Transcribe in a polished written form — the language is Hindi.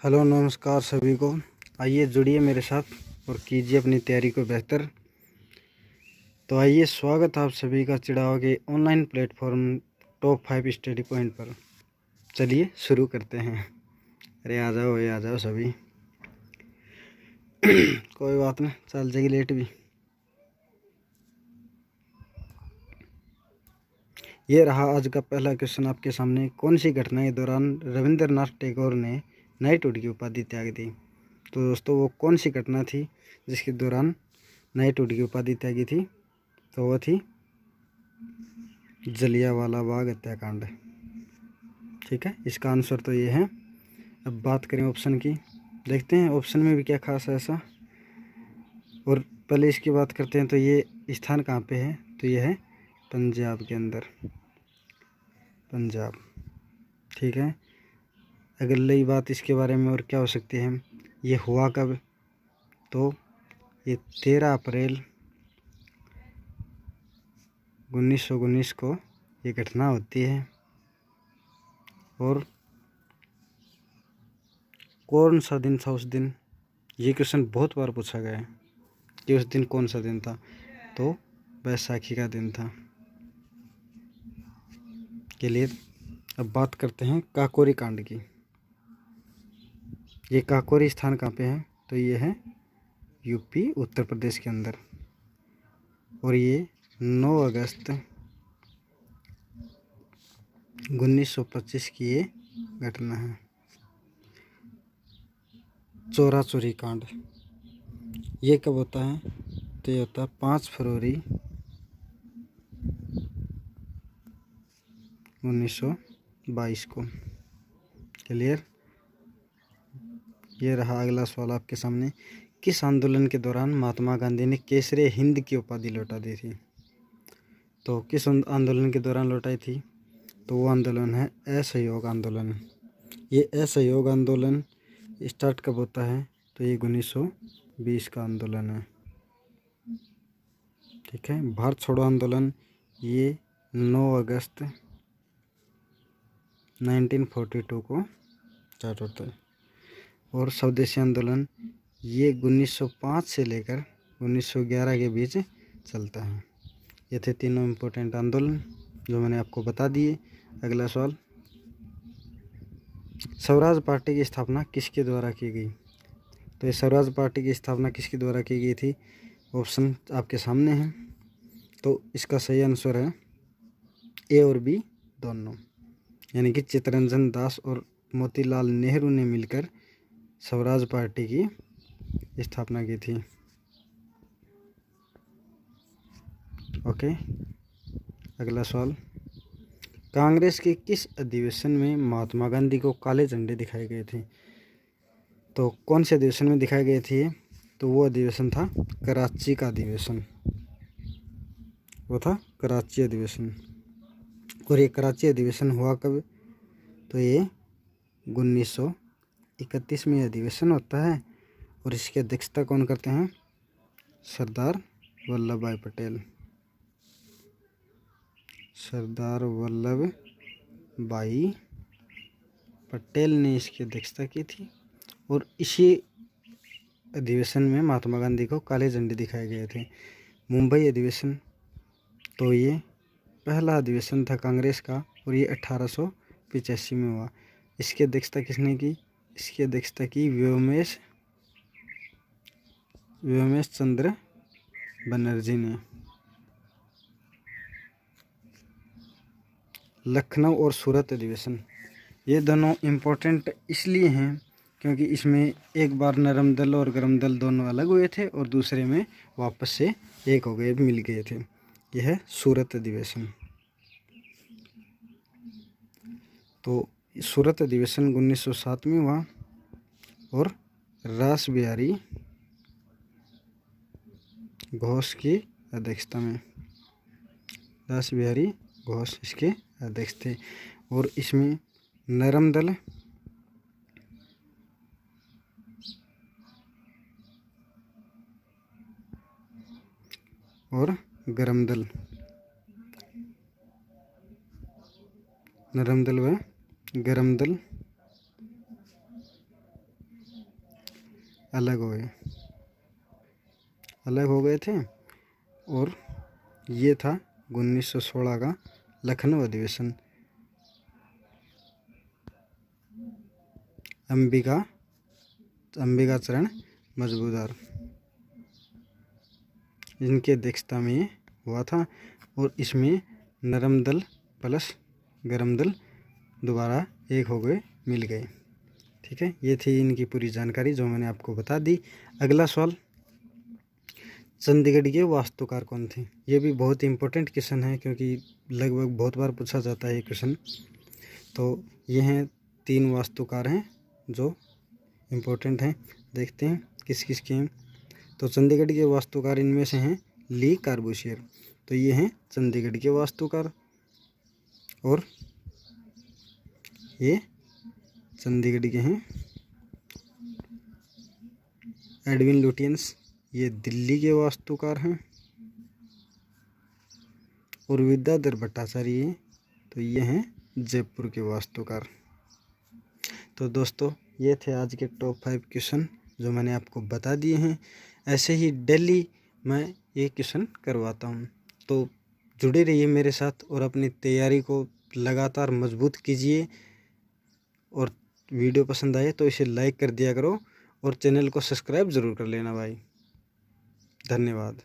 हेलो नमस्कार सभी को। आइए जुड़िए मेरे साथ और कीजिए अपनी तैयारी को बेहतर। तो आइए स्वागत आप सभी का चिड़ावा के online platform top 5 study point पर। चलिए शुरू करते हैं। अरे आ जाओ सभी। कोई बात नहीं, चल जाएगी लेट भी। ये रहा आज का पहला क्वेश्चन आपके सामने। कौन सी घटना के दौरान रविंद्रनाथ टैगोर ने नाइटहुड की उपाधि त्याग दी? तो दोस्तों वो कौन सी घटना थी जिसके दौरान नाइटहुड की उपाधि त्यागी थी? तो वो थी जलियांवाला बाग हत्याकांड। ठीक है, इसका आंसर तो ये है। अब बात करें ऑप्शन की, देखते हैं ऑप्शन में भी क्या खास है ऐसा। और पहले इसकी बात करते हैं। तो ये स्थान कहाँ पे है? तो ये है पंजाब के अंदर, पंजाब। ठीक है, अगली बात इसके बारे में और क्या हो सकती है, ये हुआ कब? तो ये 13 अप्रैल 1919 को ये घटना होती है। और कौन सा दिन था उस दिन? ये क्वेश्चन बहुत बार पूछा गया है कि उस दिन कौन सा दिन था। तो बैसाखी का दिन था। क्लियर। अब बात करते हैं काकोरी कांड की। ये काकोरी स्थान कहाँ पे है? तो ये है यूपी उत्तर प्रदेश के अंदर। और ये 9 अगस्त 1925 की ये घटना है। चोरा चोरी कांड ये कब होता है? तो ये होता है 5 फरवरी 1922 को। क्लियर। ये रहा अगला सवाल आपके सामने। किस आंदोलन के दौरान महात्मा गांधी ने केसरे हिंद की उपाधि लौटा दी थी? तो किस आंदोलन के दौरान लौटाई थी? तो वो आंदोलन है असहयोग आंदोलन। ये असहयोग आंदोलन स्टार्ट कब होता है? तो ये 1920 का आंदोलन है। ठीक है, भारत छोड़ो आंदोलन ये 9 अगस्त 1942 को स्टार्ट होता है। और स्वदेशी आंदोलन ये 1905 से लेकर 1911 के बीच चलता है। ये थे तीनों इम्पोर्टेंट आंदोलन जो मैंने आपको बता दिए। अगला सवाल, स्वराज पार्टी की स्थापना किसके द्वारा की गई? तो ये स्वराज पार्टी की स्थापना किसके द्वारा की गई थी? ऑप्शन आपके सामने हैं। तो इसका सही आंसर है ए और बी दोनों, यानी कि चित्तरंजन दास और मोतीलाल नेहरू ने मिलकर स्वराज पार्टी की स्थापना की थी। ओके, अगला सवाल, कांग्रेस के किस अधिवेशन में महात्मा गांधी को काले झंडे दिखाए गए थे? तो कौन से अधिवेशन में दिखाए गए थे? तो वो अधिवेशन था कराची का अधिवेशन। वो था कराची अधिवेशन। और ये कराची अधिवेशन हुआ कब? तो ये 1931 में अधिवेशन होता है। और इसकी अध्यक्षता कौन करते हैं? सरदार वल्लभ भाई पटेल। सरदार वल्लभ भाई पटेल ने इसकी अध्यक्षता की थी। और इसी अधिवेशन में महात्मा गांधी को काले झंडे दिखाए गए थे। मुंबई अधिवेशन तो ये पहला अधिवेशन था कांग्रेस का और ये 1885 में हुआ। इसकी अध्यक्षता किसने की? इसकी अध्यक्षता की व्योमेश चंद्र बनर्जी ने। लखनऊ और सूरत अधिवेशन ये दोनों इम्पोर्टेंट इसलिए हैं क्योंकि इसमें एक बार नरम दल और गरम दल दोनों अलग हुए थे और दूसरे में वापस से एक हो गए, मिल गए थे। यह है सूरत अधिवेशन। तो सूरत अधिवेशन 1907 में हुआ और रास बिहारी घोष की अध्यक्षता में। रास बिहारी घोष इसके अध्यक्ष थे। और इसमें नरम दल और गरम दल, नरम दल व गरम दल अलग हो गए थे। और ये था 1916 का लखनऊ अधिवेशन। अंबिका चरण मजबूदार इनके अध्यक्षता में ये हुआ था। और इसमें नरम दल प्लस गरम दल दोबारा एक हो गए, मिल गए। ठीक है, ये थी इनकी पूरी जानकारी जो मैंने आपको बता दी। अगला सवाल, चंडीगढ़ के वास्तुकार कौन थे? ये भी बहुत इंपॉर्टेंट क्वेश्चन है क्योंकि लगभग बहुत बार पूछा जाता है ये क्वेश्चन। तो ये हैं 3 वास्तुकार हैं जो इम्पोर्टेंट हैं। देखते हैं किस किस के हैं। तो चंडीगढ़ के वास्तुकार इनमें से हैं ली कार्बूसियर। तो ये हैं चंडीगढ़ के वास्तुकार। और ये चंडीगढ़ के हैं एडविन लुटियंस, ये दिल्ली के वास्तुकार हैं। और विद्याधर भट्टाचार्य, तो ये हैं जयपुर के वास्तुकार। तो दोस्तों, ये थे आज के टॉप 5 क्वेश्चन जो मैंने आपको बता दिए हैं। ऐसे ही डेली मैं ये क्वेश्चन करवाता हूँ, तो जुड़े रहिए मेरे साथ और अपनी तैयारी को लगातार मजबूत कीजिए। और वीडियो पसंद आए तो इसे लाइक कर दिया करो और चैनल को सब्सक्राइब ज़रूर कर लेना भाई। धन्यवाद।